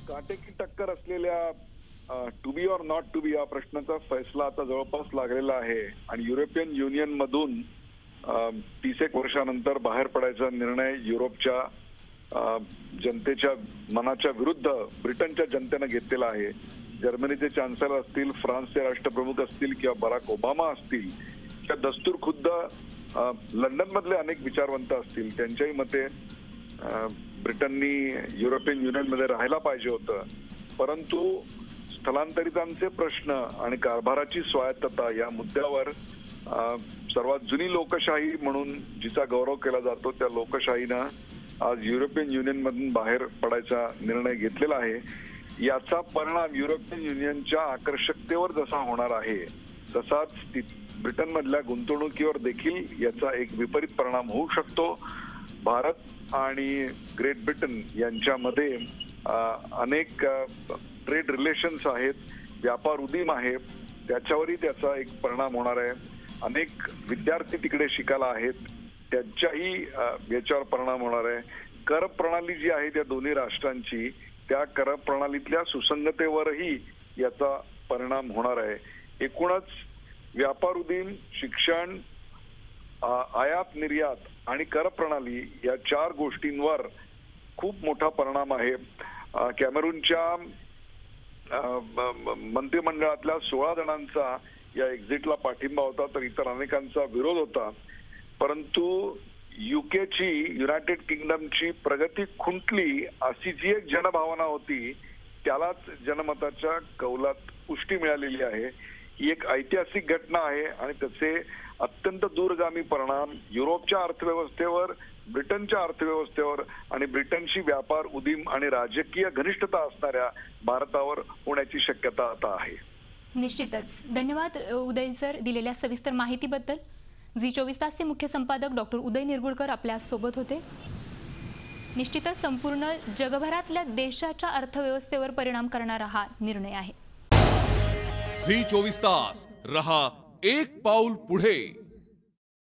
काटेकी टक्कर असलेल्या to be or not to be या प्रश्नाचा फैसला आता जवळपास लागलेला आहे आणि युरोपियन युनियन मधून 30 वर्षानंतर बाहेर पडायचा निर्णय युरोपच्या जनतेच्या मनाच्या विरुद्ध ब्रिटनच्या जनतेने घेतलेला आहे. जर्मनीचे चान्सलर असतील, फ्रान्सचे राष्ट्रप्रमुख असतील किंवा बराक ओबामा असतील किंवा दस्तूर खुद्द लंडन मधले अनेक विचारवंत असतील, त्यांच्याही मते ब्रिटननी युरोपियन युनियन मध्ये राहायला पाहिजे होतं. परंतु स्थलांतरितांचे प्रश्न आणि कारभाराची स्वायत्तता या मुद्द्यावर सर्वात जुनी लोकशाही म्हणून जिचा गौरव केला जातो त्या लोकशाहीनं आज युरोपियन युनियन मधून बाहेर पडायचा निर्णय घेतलेला आहे. याचा परिणाम युरोपियन युनियनच्या आकर्षकतेवर जसा होणार आहे तसाच ब्रिटन मधल्या गुंतवणुकीवर देखील याचा एक विपरीत परिणाम होऊ शकतो. भारत आणि ग्रेट ब्रिटन यांच्यामध्ये अनेक ट्रेड रिलेशन्स आहेत, व्यापार उदीम आहे, त्याच्यावरही त्याचा एक परिणाम होणार आहे. अनेक विद्यार्थी तिकडे शिकायला आहेत, त्यांच्याही याच्यावर परिणाम होणार आहे. कर प्रणाली जी आहे त्या दोन्ही राष्ट्रांची, त्या कर प्रणालीतल्या सुसंगतेवरही याचा परिणाम होणार आहे. एकूणच व्यापार उदीम, शिक्षण, आयात निर्यात आणि कर प्रणाली या 4 गोष्टींवर खूप मोठा परिणाम आहे. कॅमेरूनच्या मंत्रिमंडळातल्या 16 जणांचा या एक्झिटला पाठिंबा होता, तर इतर अनेकांचा विरोध होता. परंतु युकेची, युनायटेड किंगडमची प्रगती खुंटली अशी जी एक जनभावना होती त्यालाच जनमताच्या कौलात पुष्टी मिळालेली आहे. ही एक ऐतिहासिक घटना आहे आणि त्याचे अत्यंत दूरगामी परिणाम युरोपच्या अर्थव्यवस्थेवर, ब्रिटनच्या अर्थव्यवस्थेवर आणि ब्रिटनशी व्यापार उदीम आणि राजकीय घनिष्ठता असणाऱ्या भारतावर होण्याची शक्यता आता आहे. निश्चितच. धन्यवाद उदय सर दिलेल्या सविस्तर माहितीबद्दल. झी24 तासचे मुख्य संपादक डॉक्टर उदय निरगुडकर आपल्या सोबत होते. निश्चितच संपूर्ण जगभरातल्या देशाच्या अर्थव्यवस्थेवर परिणाम करणारा हा निर्णय आहे. झी24 तास रहा एक पाऊल पुढे.